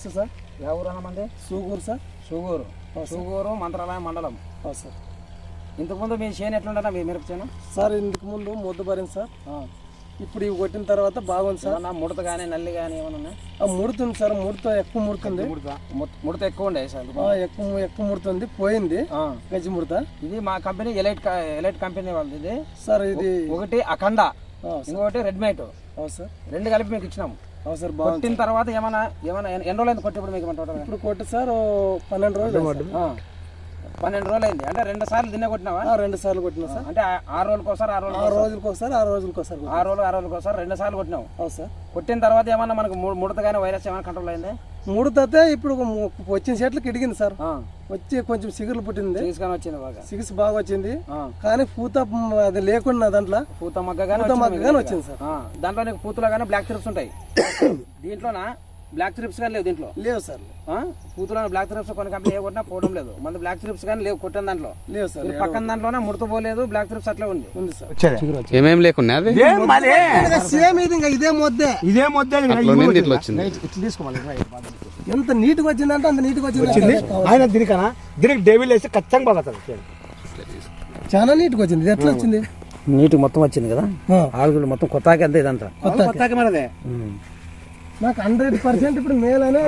నమస్తే సార్. ఎవరు మంది? సూగూరు సార్. సూగూరు మంత్రాలయం మండలం. సార్ ఇంతకుముందు మీ చేను ఎట్లుండదా మీ మిరప చేను? సార్ ఇంతకు ముందు ముద్దబరింది సార్. ఇప్పుడు ఇవి కొట్టిన తర్వాత బాగుంది సార్. ముడత కానీ నల్లి కానీ ఏమన్నా ముడుతుంది సార్. ముడత ఎక్కువ ముడుతుంది. ముడత ఎక్కువ ఉండే సార్. ఎక్కువ ముడుతుంది. పోయింది గజ్జి ముడత. ఇది మా కంపెనీ ఎలైట్ కంపెనీ వాళ్ళది ఇది సార్. ఇది ఒకటి అఖండ, ఇంకొకటి రెడ్మైట్. సార్ రెండు కలిపి మీకు ఇచ్చినాము. సార్ కొట్టిన తర్వాత ఏమైనా ఎన్ని రోజులు అయింది కొట్టి? ఇప్పుడు మీకు ఇప్పుడు కొట్టి సార్ 12 రోజులు. 12 రోజులు అయింది. అంటే 2 సార్లు దిన్నే కొట్టినావా? 2 సార్లు కొట్టినా సార్. అంటే 6 రోజులకోసారి 6 రోజులకోసారి 6 రోజులకోసారి 6 రోజులకోసారి 2 సార్లు కొట్టినావు. సార్ కొట్టిన తర్వాత ఏమన్నా మనకు ముడత కానీ వైరస్ ఏమైనా కంట్రోల్ అయింది? ముడతే ఇప్పుడు వచ్చిన చెట్లకి ఇడిగింది సార్. వచ్చి కొంచెం సిగురులు పుట్టింది. వచ్చింది బాగా, సిగుసు బాగా వచ్చింది. కానీ పూత అది లేకుండా దాంట్లో పూత మగ్గగానే వచ్చింది సార్. దాంట్లో నీకు పూతలో కానీ బ్లాక్ థ్రిప్స్ ఉంటాయి. దీంట్లోనా బ్లాక్ థ్రిప్స్ కానీ లేవు? దీంట్లో లేవు సార్. పూతలో బ్లాక్ థ్రిప్స్ కొన్ని కంపెనీ ఏ కొట్టినా పోవడం లేదు. మన బ్లాక్ థ్రిప్స్ కానీ లేవు కొట్టిన దాంట్లో. లేవు సార్. పక్కన దాంట్లోనే ముడత పోలేదు, బ్లాక్ థ్రిప్స్ అట్లా ఉంది సార్. ఏమేమి లేకున్నా సేమ్ ఇది ఇంకా ఇదే మొద్దే తీసుకోవాలి. ఎంత నీట్గా వచ్చిందంటే అంత నీట్గా వచ్చింది. ఆయన దీనికి డేవిల్ వేసి ఖచ్చితంగా బాగా చాలా నీట్గా వచ్చింది. ఇది ఎట్లా వచ్చింది? నీట్ మొత్తం వచ్చింది కదా. ఆకులు మొత్తం కొత్త అంతే ఇదంతా మనదే. నాకు 100% ఇప్పుడు మేలనే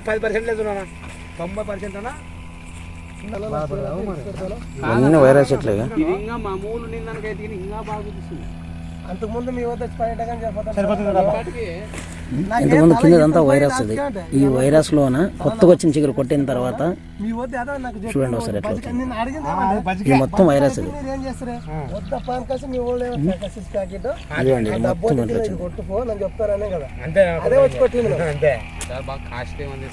10% లేదు. 90% అన్ని వైరస్ ఎట్లే ఇంకా మామూలు నిందానికైతే ఇంకా బాగా చూపిస్తుంది. అంతకుముందు మీ వద్ద ఇంతకుముందు కిందంతా వైరస్ ఇది. ఈ వైరస్ లోన కొత్తగా వచ్చిన చిగురు కొట్టిన తర్వాత చూడండి ఒకసారి ఎట్లా ఇది మొత్తం వైరస్ ఇది. కొట్టుకో నేను చెప్తారనే కదా. అదే వచ్చి కొట్టింది. బాగా కాస్ట్ ఏమని